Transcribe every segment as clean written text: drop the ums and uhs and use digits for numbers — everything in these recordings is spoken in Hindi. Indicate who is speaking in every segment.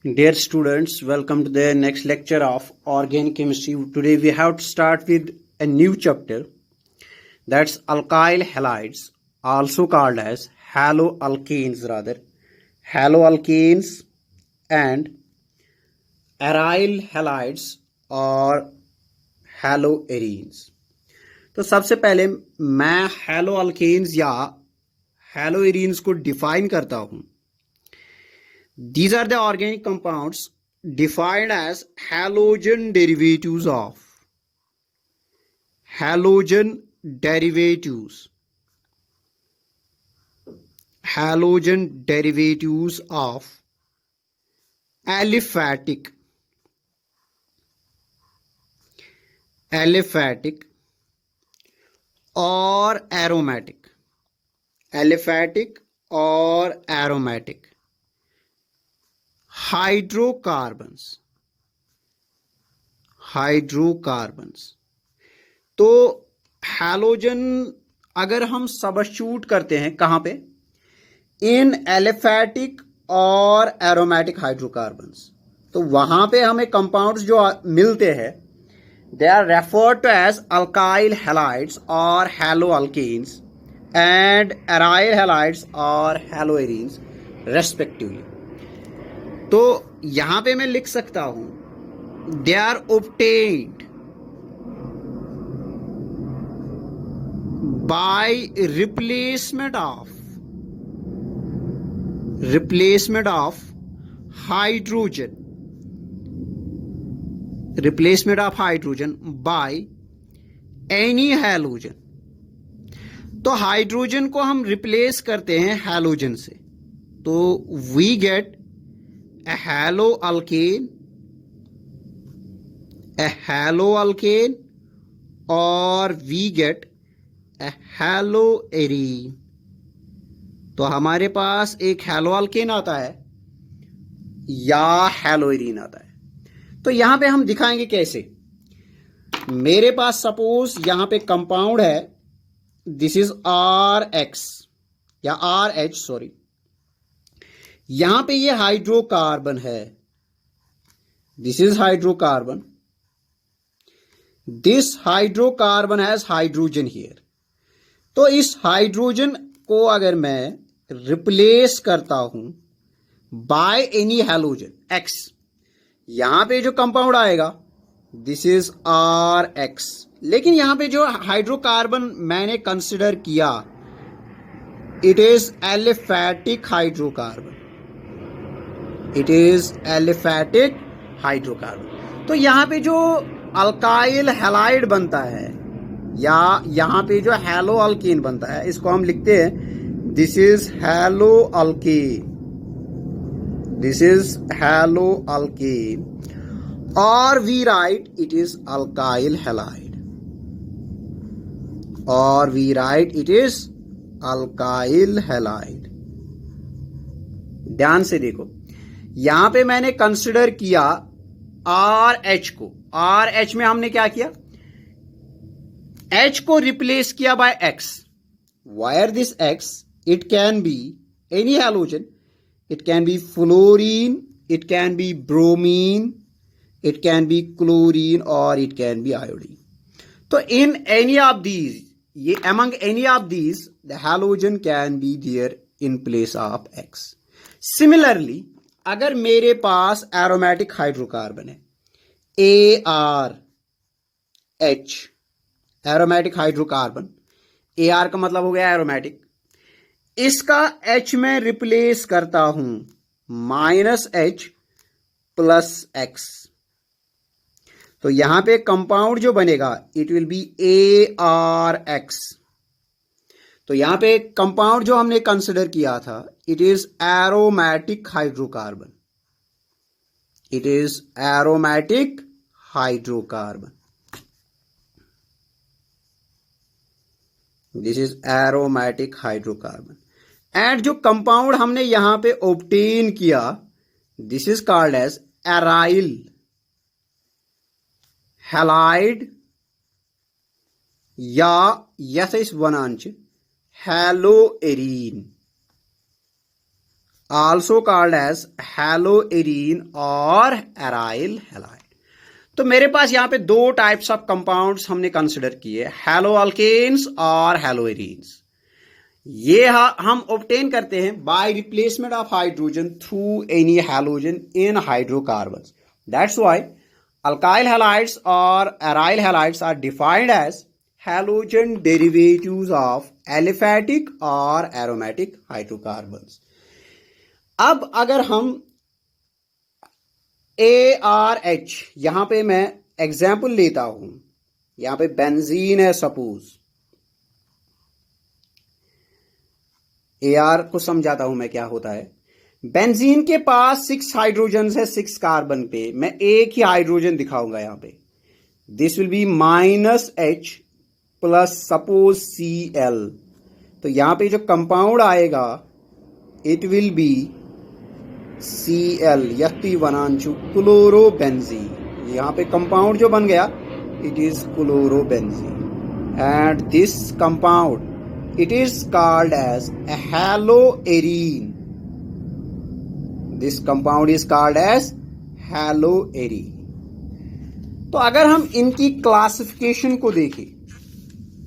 Speaker 1: Dear students, welcome to the next lecture of organic chemistry. Today we have to start with a new chapter, that's alkyl halides, also called as haloalkanes and aryl halides और haloarenes. तो सबसे पहले मैं haloalkanes या haloarenes को डिफाइन करता हूं. These are the organic compounds defined as halogen derivatives of aliphatic or aromatic hydrocarbons. तो हैलोजन अगर हम सबस्टिट्यूट करते हैं कहां पे, इन एलिफैटिक और एरोमेटिक हाइड्रोकार्बन्स, तो वहां पे हमें कंपाउंड्स जो मिलते हैं they are referred to as alkyl halides और हैलोअल्केन्स एंड एराइल हैलाइड्स और हैलोएरीन्स रेस्पेक्टिवली. तो यहां पे मैं लिख सकता हूं they are obtained by replacement of hydrogen by any halogen. तो हाइड्रोजन को हम रिप्लेस करते हैं हैलोजन से, तो वी गेट a haloalkane और we get a haloarene. तो हमारे पास एक हैलोअल्केन आता है या हैलोएरीन आता है. तो यहां पे हम दिखाएंगे कैसे. मेरे पास सपोज यहां पे कंपाउंड है, दिस इज RH या RH सॉरी. यहां पे ये हाइड्रोकार्बन है, this is hydrocarbon. This hydrocarbon has hydrogen here. तो इस हाइड्रोजन को अगर मैं रिप्लेस करता हूं बाय एनी हैलोजन X, यहां पे जो कंपाउंड आएगा दिस इज RH. लेकिन यहां पे जो हाइड्रोकार्बन मैंने कंसिडर किया इट इज एलिफैटिक हाइड्रोकार्बन. तो यहां पे जो अल्काइल हैलाइड बनता है या यहां पे जो हैलोअल्केन बनता है, इसको हम लिखते हैं दिस इज हैलोअल्केन और we write it is alkyl halide. ध्यान से देखो, यहां पे मैंने कंसिडर किया RH को. RH में हमने क्या किया, H को रिप्लेस किया by X. Where this X, it can be any halogen, it can be fluorine, it can be bromine, it can be chlorine और इट कैन बी आयोडीन. तो इन एनी ऑफ दीज, ये among any of these the halogen can be there in place of X. Similarly, अगर मेरे पास एरोमेटिक हाइड्रोकार्बन है ARH, एरोमेटिक हाइड्रोकार्बन, AR का मतलब हो गया एरोमेटिक. इसका H में रिप्लेस करता हूं -H + X. तो यहां पे कंपाउंड जो बनेगा इट विल बी ARX. तो यहां पे कंपाउंड जो हमने कंसिडर किया था it is aromatic hydrocarbon. This is aromatic hydrocarbon. And जो कंपाउंड हमने यहां पे ऑब्टेन किया this is called as aryl halide या यस इस वनांच हैलोएरीन. also called as haloarine or aryl halide। तो मेरे पास यहां पे दो टाइप्स ऑफ कंपाउंड्स हमने कंसिडर किए, हैलो अल्केन्स और हैलोएरीन्स। ये हम ऑब्टेन करते हैं bye replacement of hydrogen through any halogen in hydrocarbons. That's why alkyl halides or aryl halides are defined as halogen derivatives of aliphatic or aromatic hydrocarbons। अब अगर हम ARH, यहां पे मैं एग्जाम्पल लेता हूं, यहां पे बेंजीन है सपोज, AR को समझाता हूं मैं क्या होता है। बेंजीन के पास 6 हाइड्रोजन है 6 कार्बन पे, मैं एक ही हाइड्रोजन दिखाऊंगा यहां पे। This will be -H plus suppose Cl। तो यहां पे जो कंपाउंड आएगा इट विल बी Cl यत्ती वनांशु क्लोरोबेंजीन। यहां पे कंपाउंड जो बन गया it is chlorobenzene and this compound it is called as haloarene. This compound is called as haloarene. तो अगर हम इनकी क्लासिफिकेशन को देखें,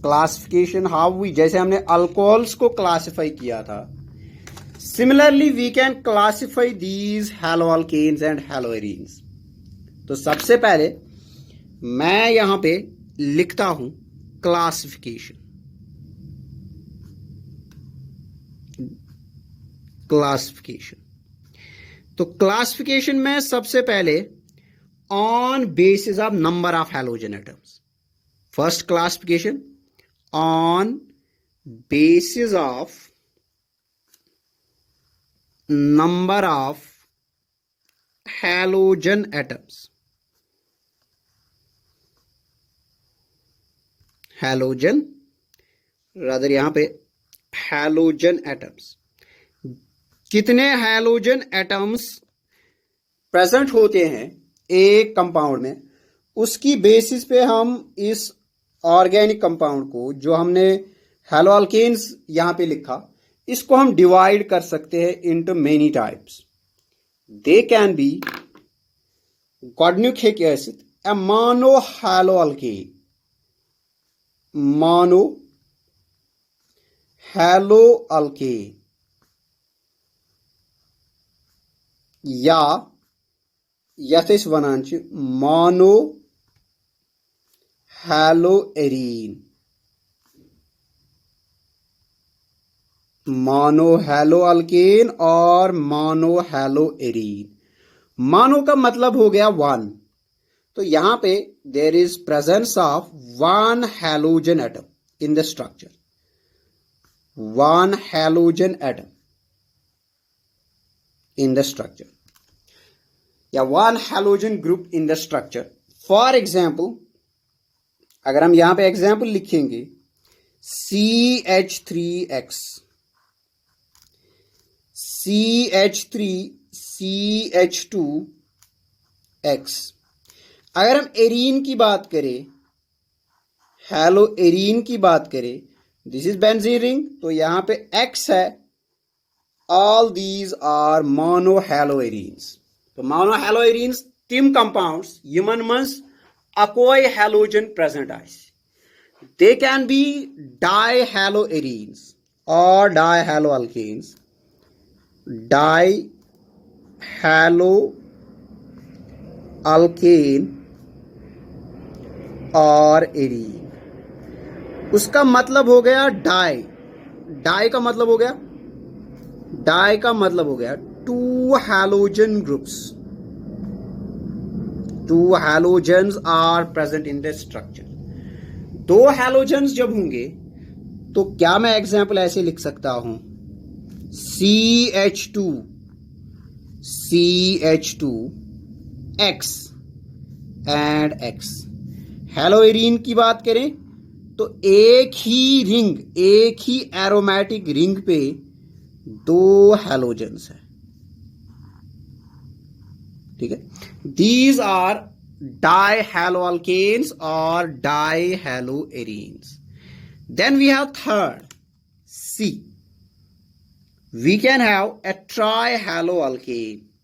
Speaker 1: क्लासिफिकेशन हाउ वी, जैसे हमने अल्कोहल्स को क्लासिफाई किया था, similarly we can classify these haloalkanes and haloarenes. तो सबसे पहले मैं यहां पे लिखता हूं क्लासिफिकेशन। तो क्लासिफिकेशन में सबसे पहले on basis of number of halogen atoms. First classification on basis of number of halogen atoms. Halogen rather यहां पे हैलोजन एटम्स, कितने हैलोजन एटम्स प्रेजेंट होते हैं एक कंपाउंड में, उसकी बेसिस पे हम इस ऑर्गेनिक कंपाउंड को, जो हमने हैलोअल्केन्स यहां पे लिखा, इसको हम डिवाइड कर सकते हैं into many types. They can be गॉडन्यूक्लिक acid, a mono haloalkane, mono haloalkane, या यथेश वनांच मोनो हैलोएरीन, मोनो हैलोअल्केन और मोनो हैलोएरीन। मोनो का मतलब हो गया वन, तो यहां पे there is presence of one halogen atom in the structure, one halogen atom in the structure, या one halogen group in the structure। For example, अगर हम यहां पे एग्जाम्पल लिखेंगे CH3X, CH3, CH2X। अगर हम एरीन की बात करें, हैलो एरीन की बात करें, दिस इज बेंजीन रिंग, तो यहां पे X है। All these are monohaloarenes। तो monohaloarenes trim compounds यमन मंस अकोई halogen present आइस। They can be dihaloarenes or dihaloalkanes, dihaloalkane और एरीन। उसका मतलब हो गया डाई, डाई का मतलब हो गया, डाई का मतलब हो गया two halogen groups, two halogens are present in the structure. दो हैलोजेंस जब होंगे तो क्या मैं एग्जाम्पल ऐसे लिख सकता हूं, CH2, CH2X एंड X। हैलोएरीन की बात करें तो एक ही रिंग, एक ही एरोमेटिक रिंग पे दो हैलोजेंस है, ठीक है। These are dihaloalkanes or dihaloarenes। Then we have third C, we can have a trihaloalkane.